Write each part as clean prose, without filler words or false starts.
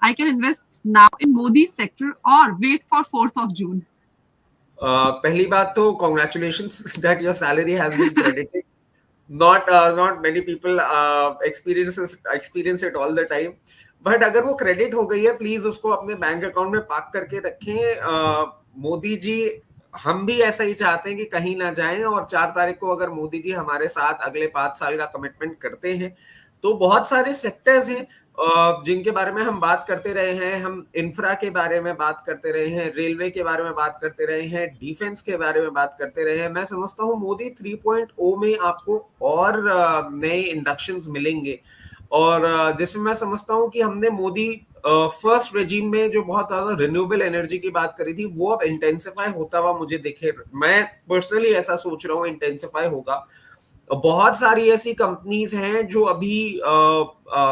I can invest now in Modi sector or wait for 4th of June? पहली बात तो congratulations that your salary has been credited. Not many people experience it all the time. But अगर वो credit हो गई है, please उसको अपने बैंक अकाउंट में पार्क करके रखें. मोदी जी, हम भी ऐसा ही चाहते हैं कि कहीं ना जाएं, और 4 तारीख को अगर मोदी जी हमारे साथ अगले 5 साल का कमिटमेंट करते हैं तो बहुत सारे सेक्टर्स हैं जिनके बारे में हम बात करते रहे हैं. हम इंफ्रा के बारे में बात करते रहे हैं, रेलवे के बारे में बात करते रहे हैं, डिफेंस के बारे में बात करते रहे हैं. मैं समझता हूँ मोदी 3.0 में आपको और नए इंडक्शंस मिलेंगे, और जिसमें मैं समझता हूँ कि हमने मोदी फर्स्ट रेजिम में जो बहुत ज्यादा रिन्यूएबल एनर्जी की बात करी थी, वो अब इंटेंसिफाई होता हुआ मुझे दिखे. मैं पर्सनली ऐसा सोच रहा हूँ इंटेंसिफाई होगा. बहुत सारी ऐसी कंपनीज हैं जो अभी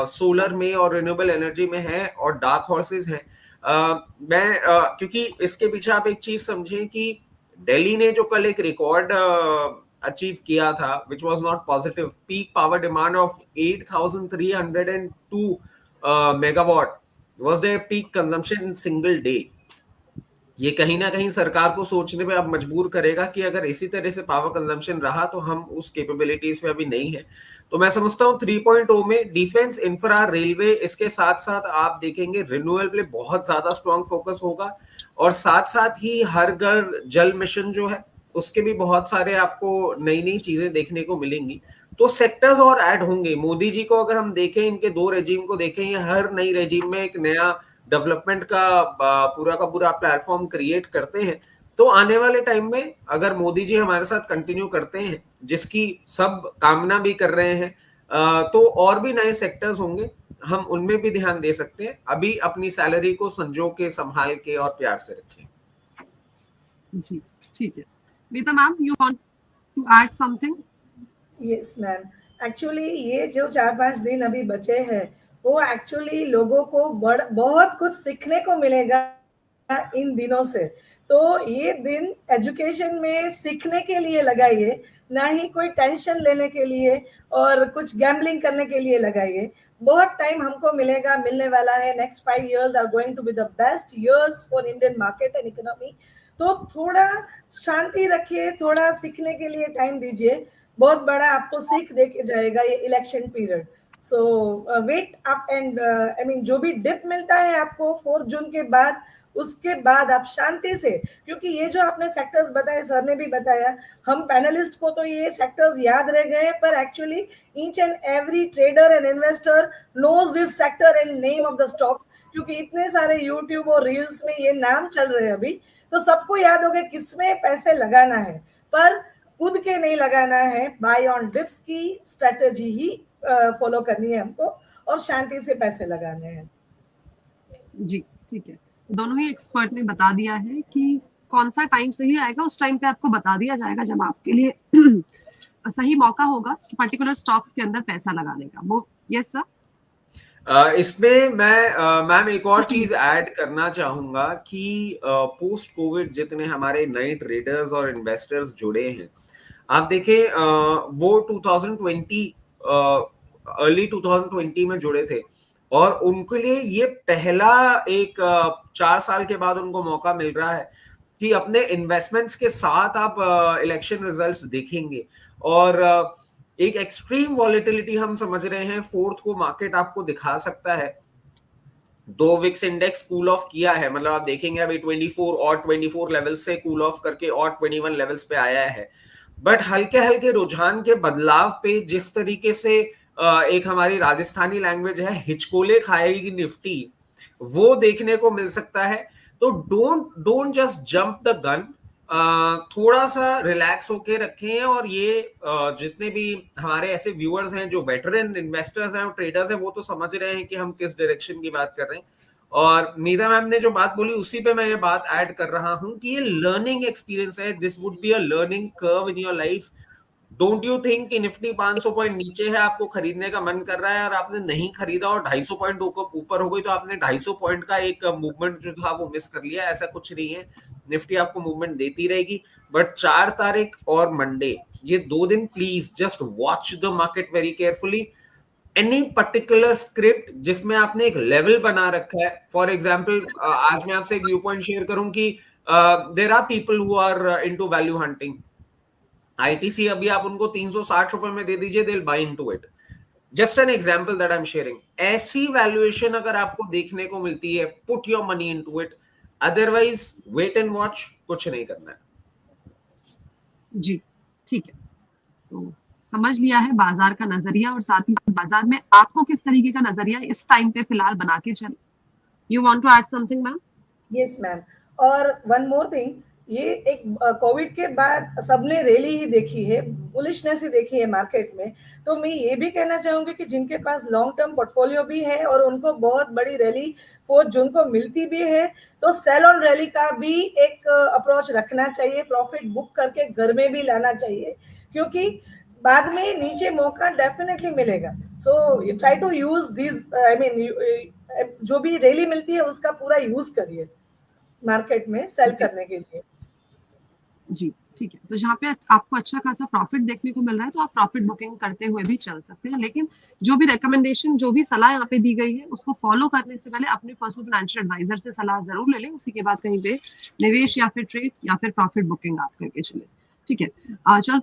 सोलर में और रिन्यूएबल एनर्जी में है, और डार्क हॉर्सेस हैं. क्योंकि इसके पीछे आप एक चीज समझें कि दिल्ली ने जो कल एक रिकॉर्ड अचीव किया था, which was not positive, peak power demand of 8,302 megawatt was there peak consumption in single day. ये कहीं ना कहीं सरकार को सोचने पे अब मजबूर करेगा कि अगर इसी तरह से पावर कंजम्पशन रहा तो हम उस कैपेबिलिटीज पे अभी नहीं है. तो मैं समझता हूँ 3.0 में डिफेंस, इंफ्रा, रेलवे, इसके साथ साथ आप देखेंगे रिन्यूएबल पे बहुत ज्यादा स्ट्रॉन्ग फोकस होगा, और साथ साथ ही हर घर जल मिशन जो है उसके भी बहुत सारे आपको नई नई चीजें देखने को मिलेंगी. तो सेक्टर्स और ऐड होंगे. मोदी जी को अगर हम देखें, इनके 2 रेजिम को देखें, ये हर नई रेजिम में एक नया डेवलपमेंट का पूरा प्लेटफॉर्म क्रिएट करते हैं. तो आने वाले टाइम में अगर मोदी जी हमारे साथ कंटिन्यू करते हैं, जिसकी सब कामना भी कर रहे हैं, तो और भी नए सेक्टर्स होंगे, हम उनमें भी ध्यान दे सकते हैं. अभी अपनी सैलरी को संजो के, संभाल के और प्यार से रखें. जी, ठीक है. Meeta ma'am, you want to add something? Yes ma'am, actually ये जो 4-5 दिन अभी बचे हैं, वो एक्चुअली लोगों को बहुत कुछ सीखने को मिलेगा इन दिनों से. तो ये दिन एजुकेशन में सीखने के लिए लगाइए, ना ही कोई टेंशन लेने के लिए और कुछ गैम्बलिंग करने के लिए लगाइए. बहुत टाइम हमको मिलने वाला है. Next 5 years are going to be the best years for Indian market and economy. तो थोड़ा शांति रखिए, थोड़ा सीखने के लिए टाइम दीजिए. बहुत बड़ा आपको सीख दे के जाएगा ये election period. So wait up and I mean जो भी डिप मिलता है आपको 4 जून के बाद, उसके बाद आप शांति से, क्योंकि ये जो आपने सेक्टर्स बताए, सर ने भी बताया, हम पैनलिस्ट को तो ये सेक्टर्स याद रह गए, पर actually each and every trader and investor knows this sector and name of the stocks, क्योंकि इतने सारे यूट्यूब और रील्स में ये नाम चल रहे हैं अभी. तो सबको याद हो गया किसमें पैसे लगाना है, पर कूद के नहीं लगाना है. बाय ऑन डिप्स की स्ट्रेटेजी ही फॉलो करनी है हमको, और शांति से पैसे लगाने हैं. जी, ठीक है. दोनों ही एक्सपर्ट ने बता दिया है कि कौन सा टाइम सही आएगा, उस टाइम पे आपको बता दिया जाएगा जब आपके लिए सही मौका होगा पर्टिकुलर स्टॉक्स के अंदर पैसा लगाने का. वो यस सर. इसमें मैं मैम एक और चीज ऐड करना चाहूंगा कि पोस्ट कोविड जितने हमारे नए ट्रेडर्स और इन्वेस्टर्स जुड़े हैं, आप देखें वो 2020 अर्ली 2020 में जुड़े थे, और उनके लिए ये पहला एक 4 साल के बाद उनको मौका मिल रहा है कि अपने इन्वेस्टमेंट्स के साथ आप इलेक्शन रिजल्ट्स देखेंगे. और एक एक्सट्रीम वॉलेटिलिटी हम समझ रहे हैं 4th को मार्केट आपको दिखा सकता है. 2 विक्स इंडेक्स कूल ऑफ किया है, मतलब आप देखेंगे अभी 24 लेवल्स से कूल ऑफ करके और 21 लेवल्स पे आया है. बट हल्के हल्के रुझान के बदलाव पे, जिस तरीके से एक हमारी राजस्थानी लैंग्वेज है, हिचकोले खाएगी निफ्टी, वो देखने को मिल सकता है. तो don't just jump the gun. थोड़ा सा रिलैक्स होके रखें. और ये जितने भी हमारे ऐसे व्यूअर्स हैं जो वेटरन इन्वेस्टर्स हैं और ट्रेडर्स हैं, वो तो समझ रहे हैं कि हम किस डायरेक्शन की बात कर रहे हैं. और नीता मैम ने जो बात बोली, उसी पे मैं ये बात ऐड कर रहा हूं कि ये लर्निंग एक्सपीरियंस है. This would be a learning curve in your life. Don't you think कि निफ्टी 500 पॉइंट नीचे है, आपको खरीदने का मन कर रहा है और आपने नहीं खरीदा, और 250 पॉइंट ऊपर हो गई तो आपने 250 पॉइंट का एक मूवमेंट जो था वो मिस कर लिया. ऐसा कुछ नहीं है. निफ्टी आपको मूवमेंट देती रहेगी. बट 4 तारीख और मंडे, ये 2 दिन please just watch the market very carefully. Any particular script जिसमें आपने एक लेवल बना रखा है। फॉर एग्जाम्पल आज मैं आपसे एक व्यू पॉइंट शेयर करूं कि there are people who are into value hunting. ITC अभी आप उनको 360 रुपए में दे दीजिए, they will buy into it. Just an example that I am sharing. ऐसी वैल्यूएशन अगर आपको देखने को मिलती है, put your money into it, otherwise wait and watch, कुछ नहीं करना है। जी ठीक है, तो समझ लिया है बाजार का नजरिया, और साथ ही बाजार में आपको किस तरीके का नजरिया इस टाइम पे फिलहाल बना के चले। You want to add something ma'am? Yes ma'am. और वन मोर थिंग, ये एक कोविड के बाद सबने रैली ही देखी है, बुलिशनेस ही देखी है मार्केट में। तो मैं ये भी कहना चाहूंगी कि जिनके पास लॉन्ग टर्म पोर्टफोलियो भी है और उनको बहुत बड़ी रैली 4 जून को मिलती भी है, तो सेल ऑन रैली का भी एक अप्रोच रखना चाहिए, प्रॉफिट बुक करके घर में भी लाना चाहिए, क्योंकि बाद में नीचे मौका डेफिनेटली मिलेगा। So you try to use this, I mean जो भी रैली मिलती है उसका पूरा यूज करिए मार्केट में सेल करने के लिए। जी ठीक है, तो जहाँ पे आपको अच्छा खासा प्रॉफिट देखने को मिल रहा है तो आप प्रॉफिट बुकिंग करते हुए भी चल सकते हैं, लेकिन जो भी रिकमेंडेशन, जो भी सलाह यहाँ पे दी गई है, उसको फॉलो करने से पहले अपने पर्सनल फाइनेंशियल एडवाइजर से सलाह जरूर ले लें। उसी के बाद कहीं पे निवेश या फिर ट्रेड या फिर प्रॉफिट बुकिंग आप करके चले। ठीक है, चल